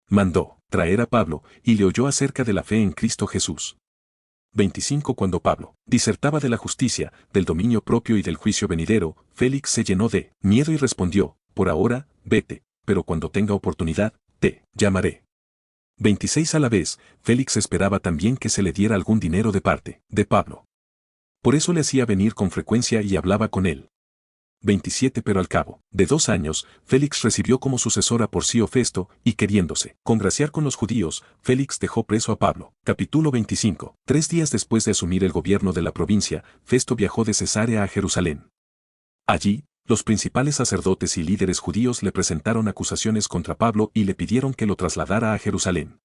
Mandó traer a Pablo, y le oyó acerca de la fe en Cristo Jesús. 25 Cuando Pablo disertaba de la justicia, del dominio propio y del juicio venidero, Félix se llenó de miedo y respondió, por ahora, vete, pero cuando tenga oportunidad, te llamaré. 26 A la vez, Félix esperaba también que se le diera algún dinero de parte de Pablo. Por eso le hacía venir con frecuencia y hablaba con él. 27 Pero al cabo de 2 años, Félix recibió como sucesor a Porcio Festo, y queriéndose congraciar con los judíos, Félix dejó preso a Pablo. Capítulo 25. 3 días después de asumir el gobierno de la provincia, Festo viajó de Cesarea a Jerusalén. Allí, los principales sacerdotes y líderes judíos le presentaron acusaciones contra Pablo y le pidieron que lo trasladara a Jerusalén.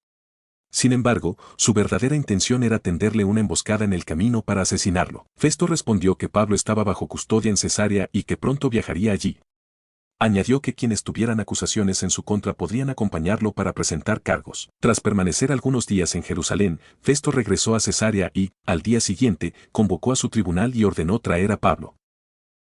Sin embargo, su verdadera intención era tenderle una emboscada en el camino para asesinarlo. Festo respondió que Pablo estaba bajo custodia en Cesarea y que pronto viajaría allí. Añadió que quienes tuvieran acusaciones en su contra podrían acompañarlo para presentar cargos. Tras permanecer algunos días en Jerusalén, Festo regresó a Cesarea y, al día siguiente, convocó a su tribunal y ordenó traer a Pablo.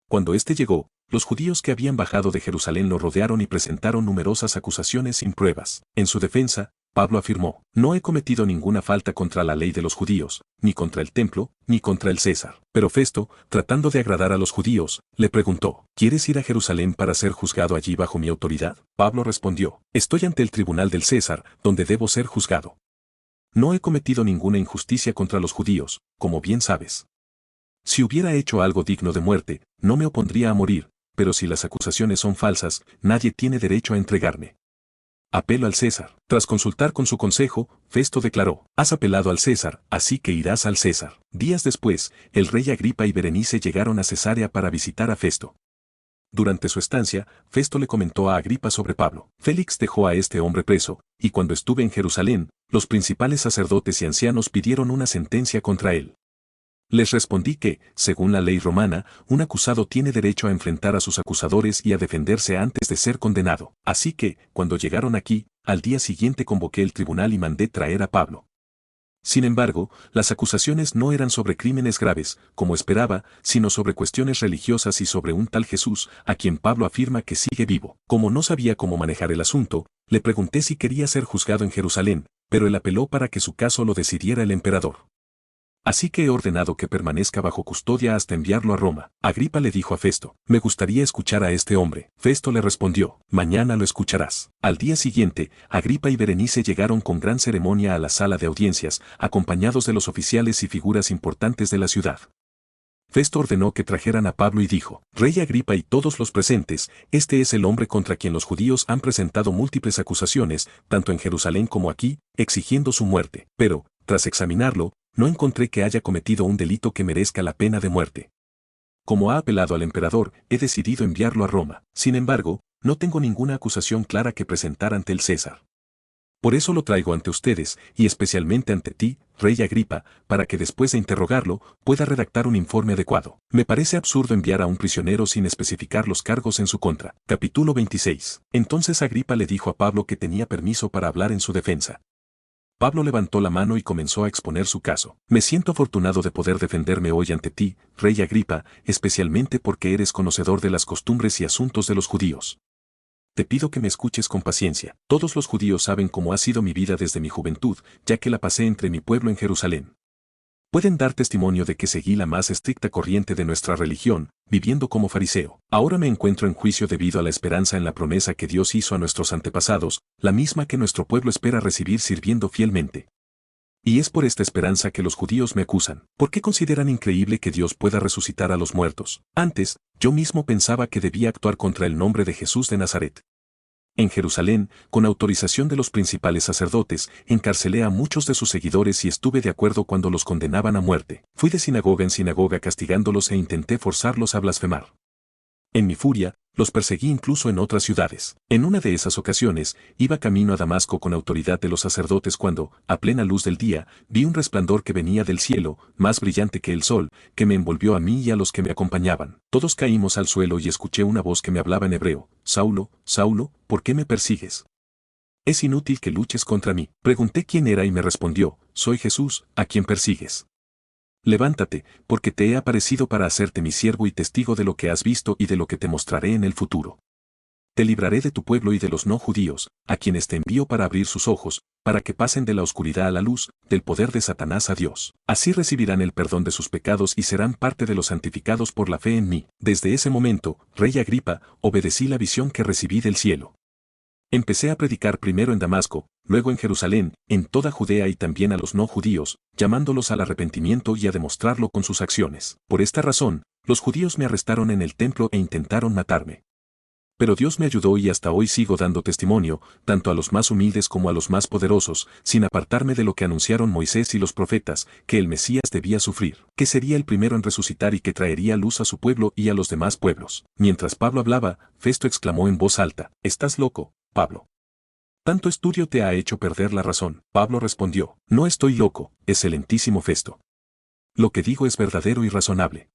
Cuando éste llegó, los judíos que habían bajado de Jerusalén lo rodearon y presentaron numerosas acusaciones sin pruebas. En su defensa, Pablo afirmó: no he cometido ninguna falta contra la ley de los judíos, ni contra el templo, ni contra el César. Pero Festo, tratando de agradar a los judíos, le preguntó: ¿quieres ir a Jerusalén para ser juzgado allí bajo mi autoridad? Pablo respondió: estoy ante el tribunal del César, donde debo ser juzgado. No he cometido ninguna injusticia contra los judíos, como bien sabes. Si hubiera hecho algo digno de muerte, no me opondría a morir, pero si las acusaciones son falsas, nadie tiene derecho a entregarme. Apelo al César. Tras consultar con su consejo, Festo declaró: has apelado al César, así que irás al César. Días después, el rey Agripa y Berenice llegaron a Cesarea para visitar a Festo. Durante su estancia, Festo le comentó a Agripa sobre Pablo. Félix dejó a este hombre preso, y cuando estuve en Jerusalén, los principales sacerdotes y ancianos pidieron una sentencia contra él. Les respondí que, según la ley romana, un acusado tiene derecho a enfrentar a sus acusadores y a defenderse antes de ser condenado. Así que, cuando llegaron aquí, al día siguiente convoqué el tribunal y mandé traer a Pablo. Sin embargo, las acusaciones no eran sobre crímenes graves, como esperaba, sino sobre cuestiones religiosas y sobre un tal Jesús, a quien Pablo afirma que sigue vivo. Como no sabía cómo manejar el asunto, le pregunté si quería ser juzgado en Jerusalén, pero él apeló para que su caso lo decidiera el emperador. Así que he ordenado que permanezca bajo custodia hasta enviarlo a Roma. Agripa le dijo a Festo: me gustaría escuchar a este hombre. Festo le respondió: mañana lo escucharás. Al día siguiente, Agripa y Berenice llegaron con gran ceremonia a la sala de audiencias, acompañados de los oficiales y figuras importantes de la ciudad. Festo ordenó que trajeran a Pablo y dijo: Rey Agripa y todos los presentes, este es el hombre contra quien los judíos han presentado múltiples acusaciones, tanto en Jerusalén como aquí, exigiendo su muerte. Pero, tras examinarlo, no encontré que haya cometido un delito que merezca la pena de muerte. Como ha apelado al emperador, he decidido enviarlo a Roma. Sin embargo, no tengo ninguna acusación clara que presentar ante el César. Por eso lo traigo ante ustedes, y especialmente ante ti, Rey Agripa, para que después de interrogarlo, pueda redactar un informe adecuado. Me parece absurdo enviar a un prisionero sin especificar los cargos en su contra. Capítulo 26. Entonces Agripa le dijo a Pablo que tenía permiso para hablar en su defensa. Pablo levantó la mano y comenzó a exponer su caso. Me siento afortunado de poder defenderme hoy ante ti, Rey Agripa, especialmente porque eres conocedor de las costumbres y asuntos de los judíos. Te pido que me escuches con paciencia. Todos los judíos saben cómo ha sido mi vida desde mi juventud, ya que la pasé entre mi pueblo en Jerusalén. Pueden dar testimonio de que seguí la más estricta corriente de nuestra religión, viviendo como fariseo. Ahora me encuentro en juicio debido a la esperanza en la promesa que Dios hizo a nuestros antepasados, la misma que nuestro pueblo espera recibir sirviendo fielmente. Y es por esta esperanza que los judíos me acusan. ¿Por qué consideran increíble que Dios pueda resucitar a los muertos? Antes, yo mismo pensaba que debía actuar contra el nombre de Jesús de Nazaret. En Jerusalén, con autorización de los principales sacerdotes, encarcelé a muchos de sus seguidores y estuve de acuerdo cuando los condenaban a muerte. Fui de sinagoga en sinagoga castigándolos e intenté forzarlos a blasfemar. En mi furia, los perseguí incluso en otras ciudades. En una de esas ocasiones, iba camino a Damasco con autoridad de los sacerdotes cuando, a plena luz del día, vi un resplandor que venía del cielo, más brillante que el sol, que me envolvió a mí y a los que me acompañaban. Todos caímos al suelo y escuché una voz que me hablaba en hebreo: Saulo, Saulo, ¿por qué me persigues? Es inútil que luches contra mí. Pregunté quién era y me respondió: soy Jesús, a quien persigues. Levántate, porque te he aparecido para hacerte mi siervo y testigo de lo que has visto y de lo que te mostraré en el futuro. Te libraré de tu pueblo y de los no judíos, a quienes te envío para abrir sus ojos, para que pasen de la oscuridad a la luz, del poder de Satanás a Dios. Así recibirán el perdón de sus pecados y serán parte de los santificados por la fe en mí. Desde ese momento, Rey Agripa, obedecí la visión que recibí del cielo. Empecé a predicar primero en Damasco, luego en Jerusalén, en toda Judea y también a los no judíos, llamándolos al arrepentimiento y a demostrarlo con sus acciones. Por esta razón, los judíos me arrestaron en el templo e intentaron matarme. Pero Dios me ayudó y hasta hoy sigo dando testimonio, tanto a los más humildes como a los más poderosos, sin apartarme de lo que anunciaron Moisés y los profetas, que el Mesías debía sufrir, que sería el primero en resucitar y que traería luz a su pueblo y a los demás pueblos. Mientras Pablo hablaba, Festo exclamó en voz alta: ¿estás loco, Pablo? Tanto estudio te ha hecho perder la razón. Pablo respondió: no estoy loco, excelentísimo Festo. Lo que digo es verdadero y razonable.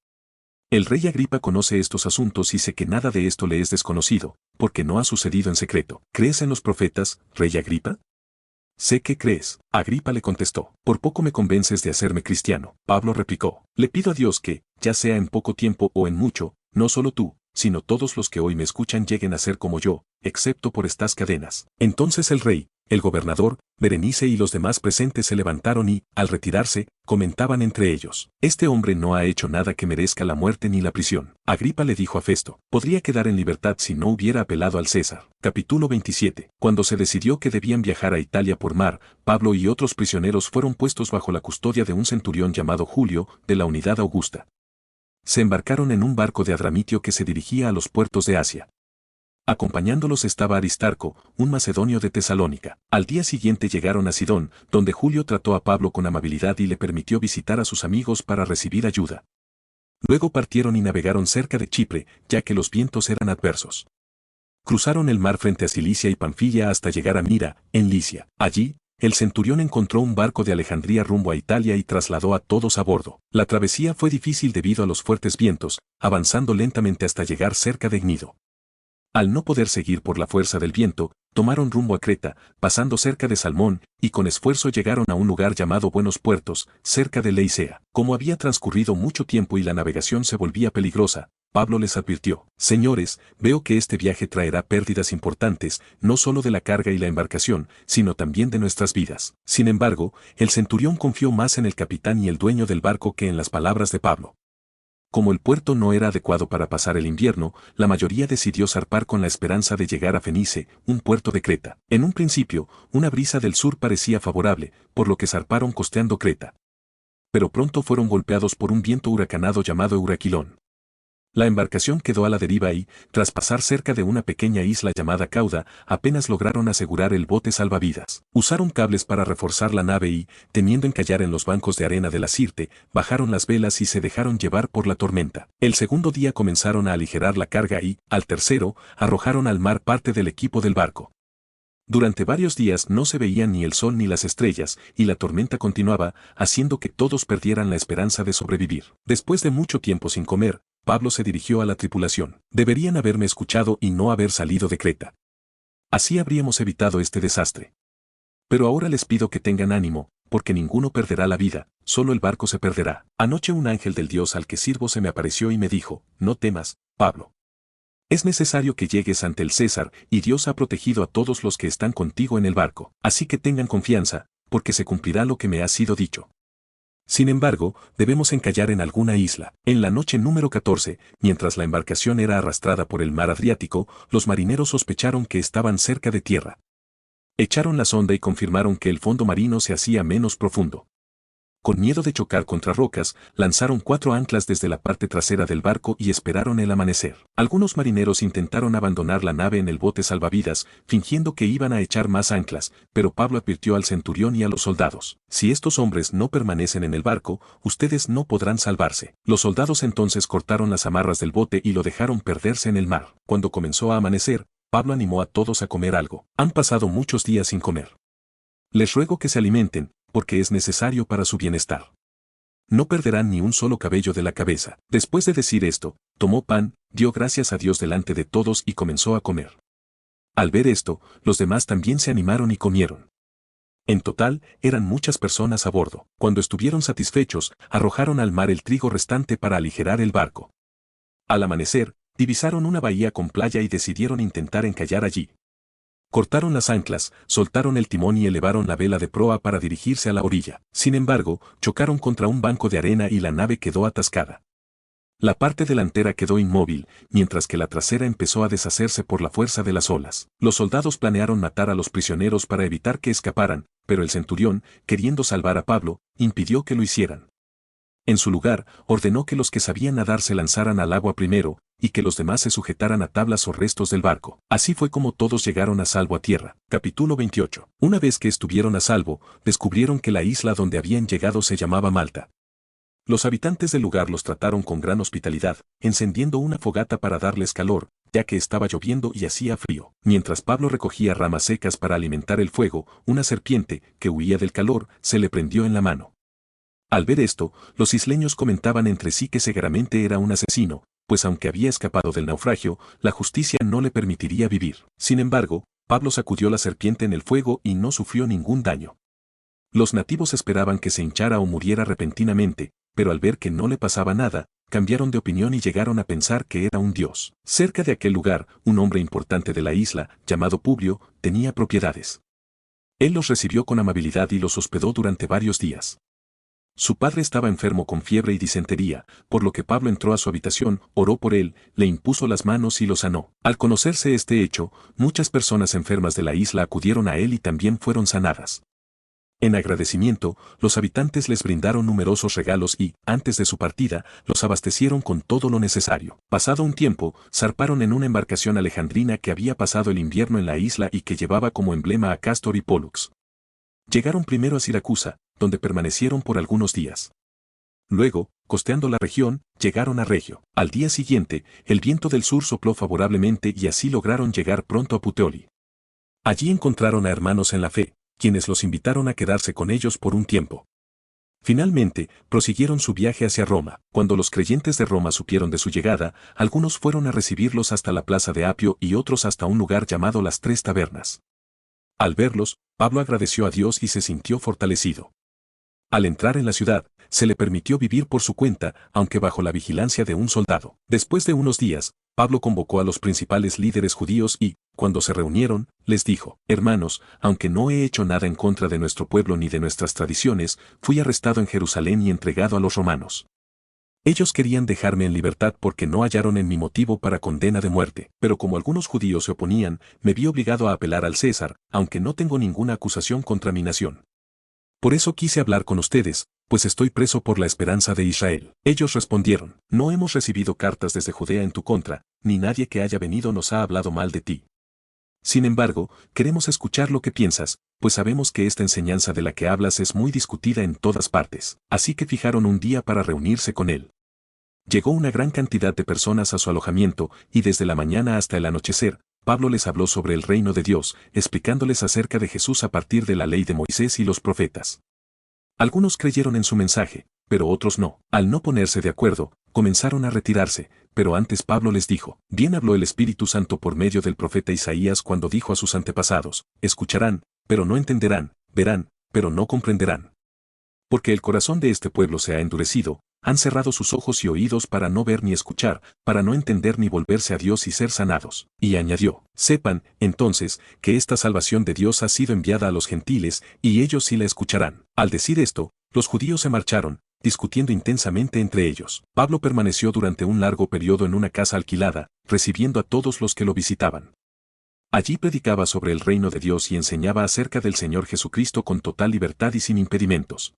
El rey Agripa conoce estos asuntos y sé que nada de esto le es desconocido, porque no ha sucedido en secreto. ¿Crees en los profetas, rey Agripa? Sé que crees. Agripa le contestó. Por poco me convences de hacerme cristiano. Pablo replicó. Le pido a Dios que, ya sea en poco tiempo o en mucho, no solo tú, sino todos los que hoy me escuchan lleguen a ser como yo, excepto por estas cadenas. Entonces el rey, el gobernador, Berenice y los demás presentes se levantaron y, al retirarse, comentaban entre ellos. Este hombre no ha hecho nada que merezca la muerte ni la prisión. Agripa le dijo a Festo, podría quedar en libertad si no hubiera apelado al César. Capítulo 27. Cuando se decidió que debían viajar a Italia por mar, Pablo y otros prisioneros fueron puestos bajo la custodia de un centurión llamado Julio, de la unidad Augusta. Se embarcaron en un barco de Adramitio que se dirigía a los puertos de Asia. Acompañándolos estaba Aristarco, un macedonio de Tesalónica. Al día siguiente llegaron a Sidón, donde Julio trató a Pablo con amabilidad y le permitió visitar a sus amigos para recibir ayuda. Luego partieron y navegaron cerca de Chipre, ya que los vientos eran adversos. Cruzaron el mar frente a Cilicia y Panfilia hasta llegar a Mira, en Licia. Allí, el centurión encontró un barco de Alejandría rumbo a Italia y trasladó a todos a bordo. La travesía fue difícil debido a los fuertes vientos, avanzando lentamente hasta llegar cerca de Gnido. Al no poder seguir por la fuerza del viento, tomaron rumbo a Creta, pasando cerca de Salmón, y con esfuerzo llegaron a un lugar llamado Buenos Puertos, cerca de Leicea. Como había transcurrido mucho tiempo y la navegación se volvía peligrosa, Pablo les advirtió, señores, veo que este viaje traerá pérdidas importantes, no solo de la carga y la embarcación, sino también de nuestras vidas. Sin embargo, el centurión confió más en el capitán y el dueño del barco que en las palabras de Pablo. Como el puerto no era adecuado para pasar el invierno, la mayoría decidió zarpar con la esperanza de llegar a Fenice, un puerto de Creta. En un principio, una brisa del sur parecía favorable, por lo que zarparon costeando Creta. Pero pronto fueron golpeados por un viento huracanado llamado Euraquilón. La embarcación quedó a la deriva y, tras pasar cerca de una pequeña isla llamada Cauda, apenas lograron asegurar el bote salvavidas. Usaron cables para reforzar la nave y, temiendo encallar en los bancos de arena de la Sirte, bajaron las velas y se dejaron llevar por la tormenta. El segundo día comenzaron a aligerar la carga y, al tercero, arrojaron al mar parte del equipo del barco. Durante varios días no se veían ni el sol ni las estrellas, y la tormenta continuaba, haciendo que todos perdieran la esperanza de sobrevivir. Después de mucho tiempo sin comer, Pablo se dirigió a la tripulación. Deberían haberme escuchado y no haber salido de Creta. Así habríamos evitado este desastre. Pero ahora les pido que tengan ánimo, porque ninguno perderá la vida, solo el barco se perderá. Anoche un ángel del Dios al que sirvo se me apareció y me dijo, no temas, Pablo. Es necesario que llegues ante el César, y Dios ha protegido a todos los que están contigo en el barco. Así que tengan confianza, porque se cumplirá lo que me ha sido dicho. Sin embargo, debemos encallar en alguna isla. En la noche número 14, mientras la embarcación era arrastrada por el mar Adriático, los marineros sospecharon que estaban cerca de tierra. Echaron la sonda y confirmaron que el fondo marino se hacía menos profundo. Con miedo de chocar contra rocas, lanzaron 4 anclas desde la parte trasera del barco y esperaron el amanecer. Algunos marineros intentaron abandonar la nave en el bote salvavidas, fingiendo que iban a echar más anclas, pero Pablo advirtió al centurión y a los soldados, si estos hombres no permanecen en el barco, ustedes no podrán salvarse. Los soldados entonces cortaron las amarras del bote y lo dejaron perderse en el mar. Cuando comenzó a amanecer, Pablo animó a todos a comer algo. Han pasado muchos días sin comer. Les ruego que se alimenten, porque es necesario para su bienestar. No perderán ni un solo cabello de la cabeza. Después de decir esto, tomó pan, dio gracias a Dios delante de todos y comenzó a comer. Al ver esto, los demás también se animaron y comieron. En total, eran muchas personas a bordo. Cuando estuvieron satisfechos, arrojaron al mar el trigo restante para aligerar el barco. Al amanecer, divisaron una bahía con playa y decidieron intentar encallar allí. Cortaron las anclas, soltaron el timón y elevaron la vela de proa para dirigirse a la orilla. Sin embargo, chocaron contra un banco de arena y la nave quedó atascada. La parte delantera quedó inmóvil, mientras que la trasera empezó a deshacerse por la fuerza de las olas. Los soldados planearon matar a los prisioneros para evitar que escaparan, pero el centurión, queriendo salvar a Pablo, impidió que lo hicieran. En su lugar, ordenó que los que sabían nadar se lanzaran al agua primero, y que los demás se sujetaran a tablas o restos del barco. Así fue como todos llegaron a salvo a tierra. Capítulo 28. Una vez que estuvieron a salvo, descubrieron que la isla donde habían llegado se llamaba Malta. Los habitantes del lugar los trataron con gran hospitalidad, encendiendo una fogata para darles calor, ya que estaba lloviendo y hacía frío. Mientras Pablo recogía ramas secas para alimentar el fuego, una serpiente, que huía del calor, se le prendió en la mano. Al ver esto, los isleños comentaban entre sí que seguramente era un asesino, pues aunque había escapado del naufragio, la justicia no le permitiría vivir. Sin embargo, Pablo sacudió la serpiente en el fuego y no sufrió ningún daño. Los nativos esperaban que se hinchara o muriera repentinamente, pero al ver que no le pasaba nada, cambiaron de opinión y llegaron a pensar que era un dios. Cerca de aquel lugar, un hombre importante de la isla, llamado Publio, tenía propiedades. Él los recibió con amabilidad y los hospedó durante varios días. Su padre estaba enfermo con fiebre y disentería, por lo que Pablo entró a su habitación, oró por él, le impuso las manos y lo sanó. Al conocerse este hecho, muchas personas enfermas de la isla acudieron a él y también fueron sanadas. En agradecimiento, los habitantes les brindaron numerosos regalos y, antes de su partida, los abastecieron con todo lo necesario. Pasado un tiempo, zarparon en una embarcación alejandrina que había pasado el invierno en la isla y que llevaba como emblema a Cástor y Pólux. Llegaron primero a Siracusa, donde permanecieron por algunos días. Luego, costeando la región, llegaron a Regio. Al día siguiente, el viento del sur sopló favorablemente y así lograron llegar pronto a Puteoli. Allí encontraron a hermanos en la fe, quienes los invitaron a quedarse con ellos por un tiempo. Finalmente, prosiguieron su viaje hacia Roma. Cuando los creyentes de Roma supieron de su llegada, algunos fueron a recibirlos hasta la plaza de Apio y otros hasta un lugar llamado las Tres Tabernas. Al verlos, Pablo agradeció a Dios y se sintió fortalecido. Al entrar en la ciudad, se le permitió vivir por su cuenta, aunque bajo la vigilancia de un soldado. Después de unos días, Pablo convocó a los principales líderes judíos y, cuando se reunieron, les dijo: Hermanos, aunque no he hecho nada en contra de nuestro pueblo ni de nuestras tradiciones, fui arrestado en Jerusalén y entregado a los romanos. Ellos querían dejarme en libertad porque no hallaron en mi motivo para condena de muerte, pero como algunos judíos se oponían, me vi obligado a apelar al César, aunque no tengo ninguna acusación contra mi nación. Por eso quise hablar con ustedes, pues estoy preso por la esperanza de Israel. Ellos respondieron: No hemos recibido cartas desde Judea en tu contra, ni nadie que haya venido nos ha hablado mal de ti. Sin embargo, queremos escuchar lo que piensas, pues sabemos que esta enseñanza de la que hablas es muy discutida en todas partes. Así que fijaron un día para reunirse con él. Llegó una gran cantidad de personas a su alojamiento, y desde la mañana hasta el anochecer, Pablo les habló sobre el reino de Dios, explicándoles acerca de Jesús a partir de la ley de Moisés y los profetas. Algunos creyeron en su mensaje, pero otros no. Al no ponerse de acuerdo, comenzaron a retirarse, pero antes Pablo les dijo: Bien habló el Espíritu Santo por medio del profeta Isaías cuando dijo a sus antepasados: Escucharán, pero no entenderán, verán, pero no comprenderán. Porque el corazón de este pueblo se ha endurecido, han cerrado sus ojos y oídos para no ver ni escuchar, para no entender ni volverse a Dios y ser sanados. Y añadió: Sepan, entonces, que esta salvación de Dios ha sido enviada a los gentiles, y ellos sí la escucharán. Al decir esto, los judíos se marcharon, discutiendo intensamente entre ellos. Pablo permaneció durante un largo periodo en una casa alquilada, recibiendo a todos los que lo visitaban. Allí predicaba sobre el reino de Dios y enseñaba acerca del Señor Jesucristo con total libertad y sin impedimentos.